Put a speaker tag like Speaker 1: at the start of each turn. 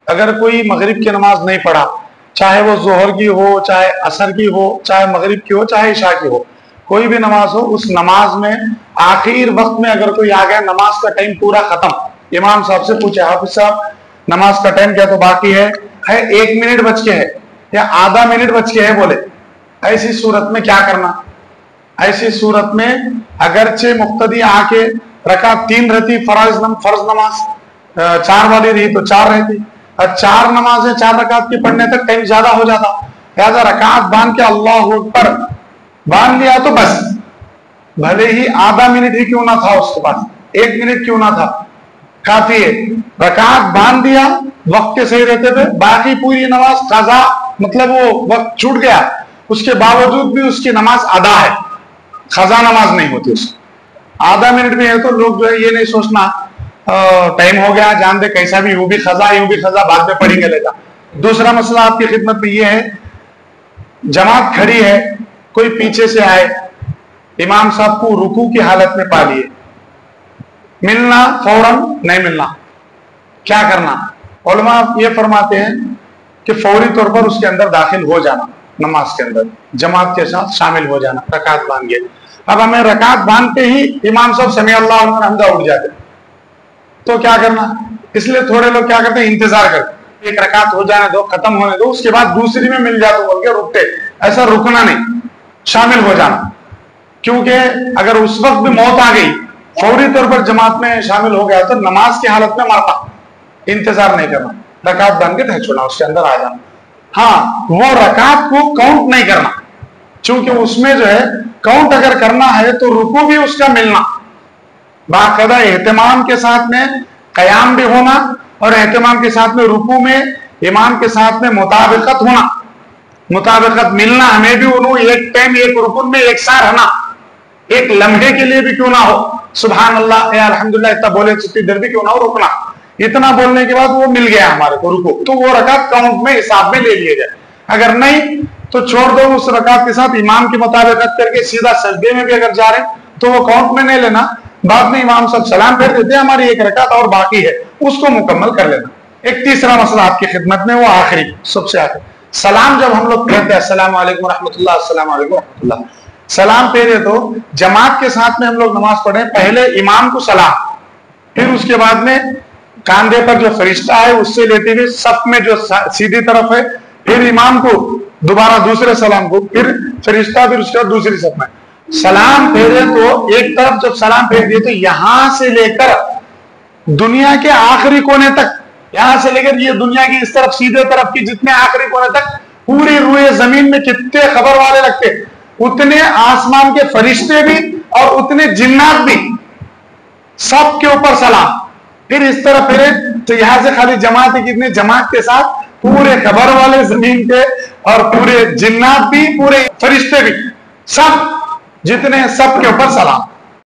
Speaker 1: اگر کوئی مغرب کی نماز نہیں پڑھا، چاہے وہ ظہر کی ہو، چاہے عصر کی ہو، چاہے مغرب کی ہو، چاہے عشاء کی ہو، کوئی بھی نماز ہو، اس نماز میں آخر وقت میں اگر کوئی آ گیا، نماز کا ٹائم پورا ختم، امام صاحب سے پوچھے حافظ صاحب نماز کا ٹائم کیا تو باقی ہے 1 منٹ بچ کے ہے یا آدھا منٹ بچ کے ہے، بولے ایسی صورت میں کیا کرنا؟ ایسی صورت میں اگرچہ مقتدی آ کے رکعت 3 رہتی، فرض نماز 4 والی رہی تو 4 رہتی، اور 4 نمازیں 4 رکعت کی پڑھنے تک ٹائم زیادہ ہو جاتا، لہذا رکعت باندھ کے اللہ اکبر باندھ لیا تو بس، بھلے ہی آدھا منٹ ہی کیوں نہ تھا اس کے پاس، 1 منٹ کیوں نہ تھا، کافی ہے، رکعت باندھ دیا، وقت کے صحیح رہتے تھے، باقی پوری نماز قضا، مطلب وہ وقت چھوٹ گیا، اس کے باوجود بھی اس کی نماز ادا ہے، قضا نماز نہیں ہوتی اس کی۔ آدھا منٹ میں ہے تو لوگ جو ہے یہ نہیں سوچنا ٹائم ہو گیا، جان دے کیسا بھی، یوں بھی قضا بعد میں پڑھیں گے لے گا۔ دوسرا مسئلہ آپ کی خدمت میں یہ ہے، جماعت کھڑی ہے، کوئی پیچھے سے آئے، امام صاحب کو رکوع کی حالت میں پا لیے، ملنا فوراً نہیں ملنا، کیا کرنا؟ علماء یہ فرماتے ہیں کہ فوری طور پر اس کے اندر داخل ہو جانا، نماز کے اندر جماعت کے ساتھ شامل ہو جانا، رکعت باندھ کے۔ اب ہمیں رکعت باندھتے ہی امام صاحب سمیع اللہ لمن حمدہ اٹھ جاتے، تو کیا کرنا؟ اس لیے تھوڑے لوگ کیا کرتے ہیں، انتظار کرتے، 1 رکعت ہو جانے دو، ختم ہونے دو، اس کے بعد دوسری میں مل جاتے بول کے رکتے، ایسا رکنا نہیں، شامل ہو جانا، کیونکہ اگر اس وقت بھی موت آ گئی، فوری طور پر جماعت میں شامل ہو گیا تو نماز کی حالت میں مرتا، انتظار نہیں کرنا، رکعت باندھ کے نہیں چھوڑنا، اس کے اندر آ جانا۔ ہاں، وہ رکعت کو کاؤنٹ نہیں کرنا، چونکہ اس میں جو ہے کاؤنٹ اگر کرنا ہے تو رکوع بھی اس کا ملنا، باقاعدہ اہتمام کے ساتھ میں قیام بھی ہونا، اور اہتمام کے ساتھ میں رکوع میں امام کے ساتھ میں مطابقت ہونا، مطابقت ملنا، ہمیں بھی انہوں ایک ٹائم ایک رکن میں ایک ساتھ رہنا، ایک لمحے کے لیے بھی کیوں نہ ہو، سبحان اللہ یا الحمدللہ اتنا بولے چھٹی دیر بھی کیوں نہ ہو، رکنا، اتنا بولنے کے بعد وہ مل گیا ہمارے کو رکوع، تو وہ رکعت کاؤنٹ میں حساب میں لے لیے جائے، اگر نہیں تو چھوڑ دو، اس رکعت کے ساتھ امام کی مطابقت کر کے سیدھا سجدے میں بھی اگر جا رہے ہیں تو وہ کاؤنٹ میں نہیں لینا، بعد میں امام صاحب سلام پھیر دیتے ہیں، ہماری 1 رکعت اور باقی ہے، اس کو مکمل کر لینا۔ ایک تیسرا مسئلہ آپ کی خدمت میں، وہ آخری سب سے آخری، سلام جب ہم لوگ کہتے ہیں السلام علیکم ورحمۃ اللہ، السلام علیکم ورحمۃ اللہ، سلام پھیرے تو جماعت کے ساتھ میں ہم لوگ نماز پڑھیں، پہلے امام کو سلام، پھر اس کے بعد میں کاندھے پر جو فرشتہ ہے اس سے لیتے ہوئے صف میں جو سیدھی طرف ہے، پھر امام کو دوبارہ دوسرے سلام کو، پھر فرشتہ، پھر اس کے بعد دوسری صف میں سلام پھیرے تو ایک طرف جب سلام پھیر دیے تو یہاں سے لے کر دنیا کے آخری کونے تک، یہاں سے لے کر یہ دنیا کی اس طرف سیدھے طرف کی جتنے آخری کونے تک، پوری روئے زمین میں کتنے خبر والے لگتے، اتنے آسمان کے فرشتے بھی اور اتنے جنات بھی، سب کے اوپر سلام، پھر اس طرح پھرے تو یہاں سے خالی جماعت ہے، کتنے جماعت کے ساتھ پورے خبر والے زمین کے اور پورے جنات بھی، پورے فرشتے بھی، سب جتنے، سب کے اوپر سلام۔